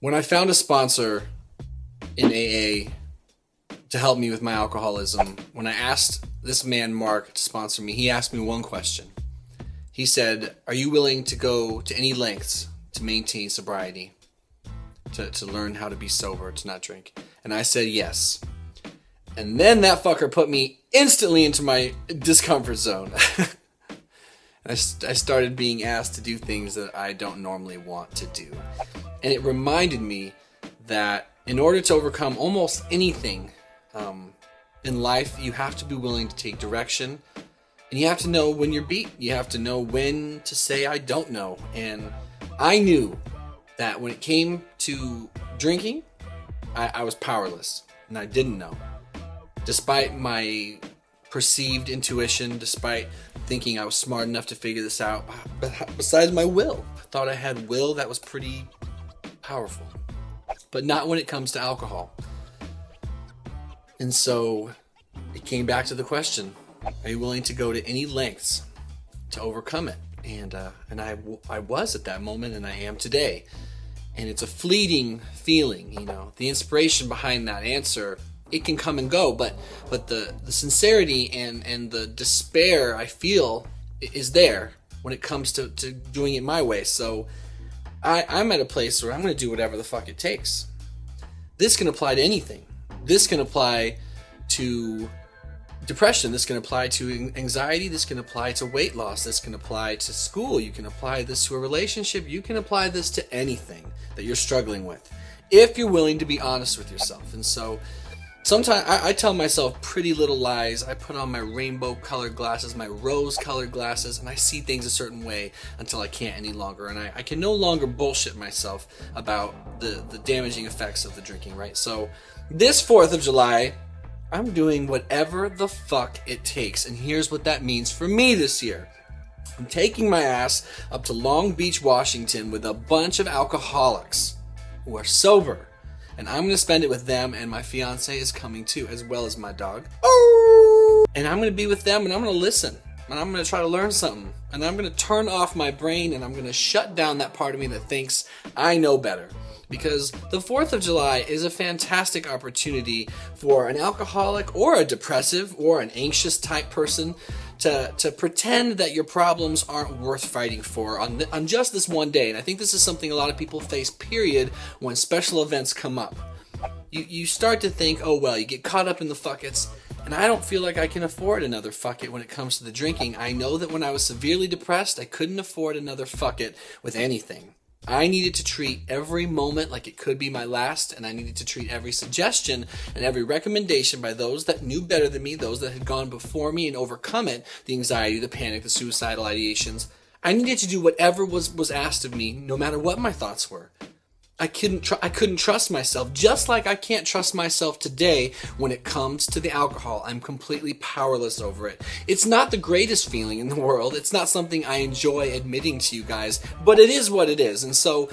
When I found a sponsor in AA to help me with my alcoholism, when I asked this man, Mark, to sponsor me, he asked me one question. He said, are you willing to go to any lengths to maintain sobriety, to learn how to be sober, to not drink? And I said yes. And then that fucker put me instantly into my discomfort zone. I started being asked to do things that I don't normally want to do. And it reminded me that in order to overcome almost anything in life, you have to be willing to take direction. And you have to know when you're beat. You have to know when to say, I don't know. And I knew that when it came to drinking, I was powerless. And I didn't know. Despite my perceived intuition, despite thinking I was smart enough to figure this out, besides my will. I thought I had will that was pretty powerful. But not when it comes to alcohol. And so it came back to the question, are you willing to go to any lengths to overcome it? And I was at that moment, and I am today. And it's a fleeting feeling, you know. The inspiration behind that answer, it can come and go, but the sincerity and the despair I feel is there when it comes to doing it my way. So I'm at a place where I'm going to do whatever the fuck it takes. This can apply to anything. This can apply to depression. This can apply to anxiety. This can apply to weight loss. This can apply to school. You can apply this to a relationship. You can apply this to anything that you're struggling with, if you're willing to be honest with yourself. And so sometimes I tell myself pretty little lies. I put on my rainbow colored glasses, my rose colored glasses, and I see things a certain way until I can't any longer. And I can no longer bullshit myself about the damaging effects of the drinking, right? So this 4th of July, I'm doing whatever the fuck it takes. And here's what that means for me this year. I'm taking my ass up to Long Beach, Washington with a bunch of alcoholics who are sober. And I'm going to spend it with them, and my fiance is coming too, as well as my dog. And I'm going to be with them, and I'm going to listen. And I'm going to try to learn something. And I'm going to turn off my brain, and I'm going to shut down that part of me that thinks I know better. Because the 4th of July is a fantastic opportunity for an alcoholic or a depressive or an anxious type person to pretend that your problems aren't worth fighting for on just this one day. And I think this is something a lot of people face, period, when special events come up. You start to think, oh well, you get caught up in the fuck it's, and I don't feel like I can afford another fuck it when it comes to the drinking. I know that when I was severely depressed, I couldn't afford another fuck it with anything. I needed to treat every moment like it could be my last, and I needed to treat every suggestion and every recommendation by those that knew better than me, those that had gone before me and overcome it, the anxiety, the panic, the suicidal ideations. I needed to do whatever was asked of me, no matter what my thoughts were. I couldn't trust myself, just like I can't trust myself today when it comes to the alcohol. I'm completely powerless over it. It's not the greatest feeling in the world. It's not something I enjoy admitting to you guys, but it is what it is. And so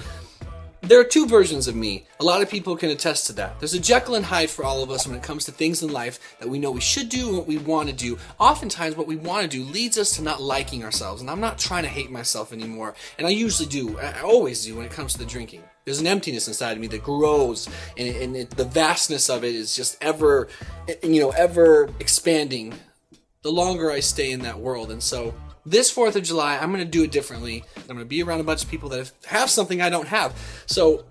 there are two versions of me. A lot of people can attest to that. There's a Jekyll and Hyde for all of us when it comes to things in life that we know we should do and what we want to do. Oftentimes what we want to do leads us to not liking ourselves. And I'm not trying to hate myself anymore. And I usually do. I always do when it comes to the drinking. There's an emptiness inside of me that grows, and the vastness of it is just ever expanding the longer I stay in that world. And so this 4th of July, I'm going to do it differently. I'm going to be around a bunch of people that have something I don't have. So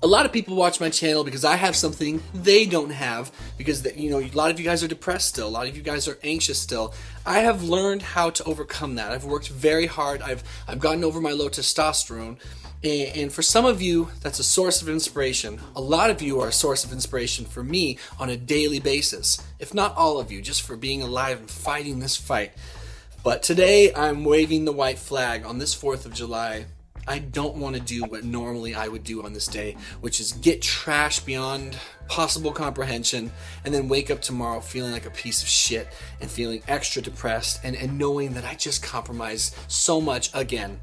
a lot of people watch my channel because I have something they don't have, because a lot of you guys are depressed still. A lot of you guys are anxious still. I have learned how to overcome that. I've worked very hard. I've gotten over my low testosterone. And for some of you, that's a source of inspiration. A lot of you are a source of inspiration for me on a daily basis. If not all of you, just for being alive and fighting this fight. But today, I'm waving the white flag on this 4th of July. I don't want to do what normally I would do on this day, which is get trashed beyond possible comprehension and then wake up tomorrow feeling like a piece of shit and feeling extra depressed and knowing that I just compromised so much again.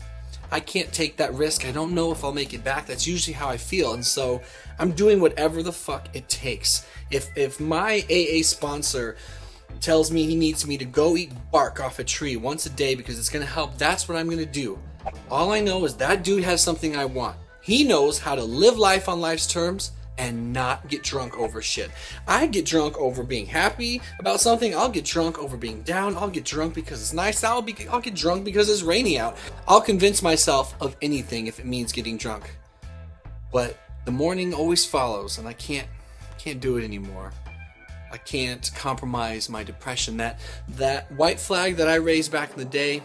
I can't take that risk. I don't know if I'll make it back. That's usually how I feel. And so I'm doing whatever the fuck it takes. If my AA sponsor tells me he needs me to go eat bark off a tree once a day because it's going to help, that's what I'm going to do. All I know is that dude has something I want. He knows how to live life on life's terms and not get drunk over shit. I get drunk over being happy about something. I'll get drunk over being down. I'll get drunk because it's nice. I'll get drunk because it's rainy out. I'll convince myself of anything if it means getting drunk. But the morning always follows, and I can't do it anymore. I can't compromise my depression. That white flag that I raised back in the day,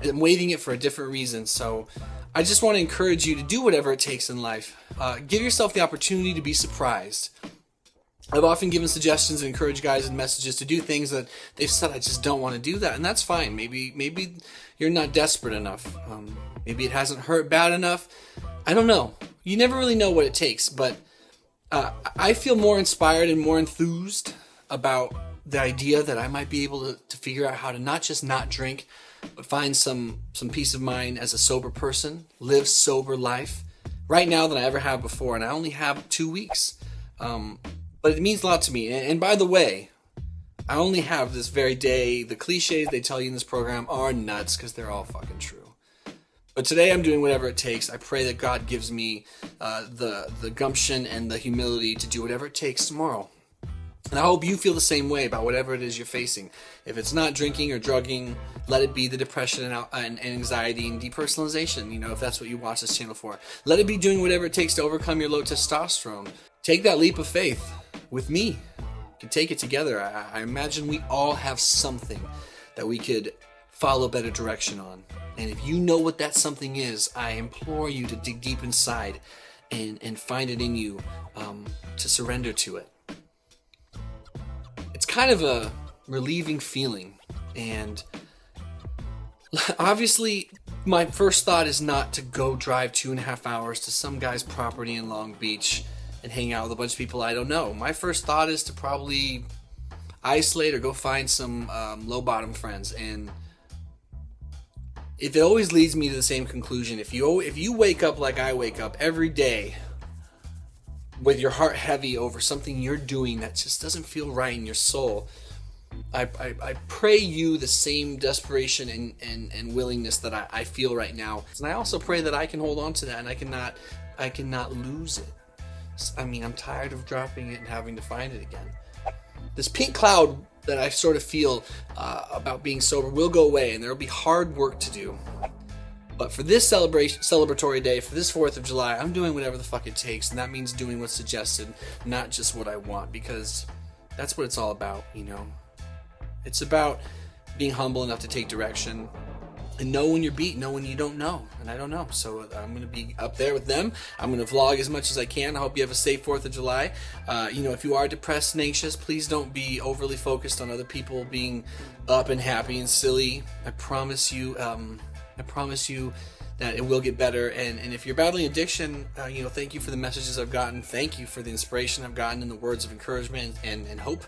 I'm waving it for a different reason. So I just want to encourage you to do whatever it takes in life. Give yourself the opportunity to be surprised. I've often given suggestions and encouraged guys in messages to do things that they've said, I just don't want to do that. And that's fine. Maybe you're not desperate enough. Maybe it hasn't hurt bad enough. I don't know. You never really know what it takes. But I feel more inspired and more enthused about the idea that I might be able to figure out how to not just not drink, but find some peace of mind as a sober person, live sober life right now than I ever have before. And I only have 2 weeks. But it means a lot to me. And by the way, I only have this very day. The cliches they tell you in this program are nuts because they're all fucking true. But today I'm doing whatever it takes. I pray that God gives me the gumption and the humility to do whatever it takes tomorrow. And I hope you feel the same way about whatever it is you're facing. If it's not drinking or drugging, let it be the depression and anxiety and depersonalization, if that's what you watch this channel for. Let it be doing whatever it takes to overcome your low testosterone. Take that leap of faith with me. You can take it together. I imagine we all have something that we could follow better direction on. And if you know what that something is, I implore you to dig deep inside and find it in you to surrender to it. It's kind of a relieving feeling, and obviously my first thought is not to go drive 2.5 hours to some guy's property in Long Beach and hang out with a bunch of people I don't know. My first thought is to probably isolate or go find some low bottom friends. And if it always leads me to the same conclusion, if you wake up like I wake up every day with your heart heavy over something you're doing that just doesn't feel right in your soul, I pray you the same desperation and willingness that I feel right now. And I also pray that I can hold on to that and I cannot lose it. I mean, I'm tired of dropping it and having to find it again. This pink cloud that I sort of feel about being sober will go away, and there will be hard work to do. But for this celebratory day, for this 4th of July, I'm doing whatever the fuck it takes, and that means doing what's suggested, not just what I want, because that's what it's all about, It's about being humble enough to take direction and know when you're beat, know when you don't know, and I don't know. So I'm going to be up there with them. I'm going to vlog as much as I can. I hope you have a safe 4th of July. If you are depressed and anxious, please don't be overly focused on other people being up and happy and silly. I promise you that it will get better. And if you're battling addiction, thank you for the messages I've gotten. Thank you for the inspiration I've gotten and the words of encouragement and hope.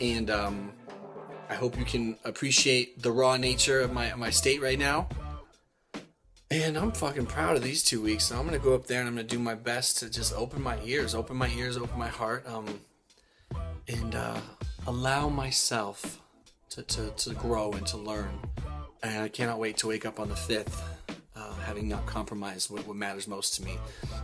And I hope you can appreciate the raw nature of my state right now. And I'm fucking proud of these 2 weeks. So I'm going to go up there and I'm going to do my best to just open my ears, open my heart, and allow myself to grow and to learn. And I cannot wait to wake up on the 5th, having not compromised what matters most to me.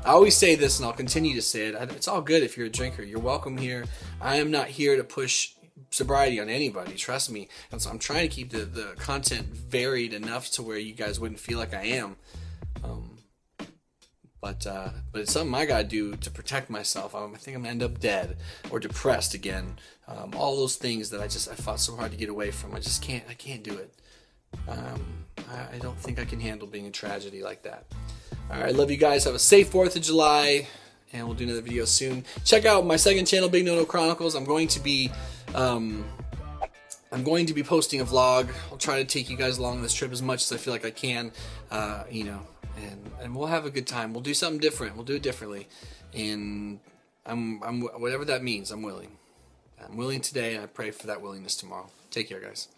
I always say this, and I'll continue to say it. It's all good if you're a drinker. You're welcome here. I am not here to push sobriety on anybody, trust me. And so I'm trying to keep the content varied enough to where you guys wouldn't feel like I am. But it's something I gotta do to protect myself. I think I'm gonna end up dead or depressed again. All those things that I fought so hard to get away from. I can't do it. I don't think I can handle being a tragedy like that. Alright, love you guys. Have a safe 4th of July, and we'll do another video soon. Check out my second channel, Big No No Chronicles. I'm going to be posting a vlog. I'll try to take you guys along this trip as much as I feel like I can, and we'll have a good time. We'll do something different. We'll do it differently, and I'm whatever that means. I'm willing. I'm willing today, and I pray for that willingness tomorrow. Take care, guys.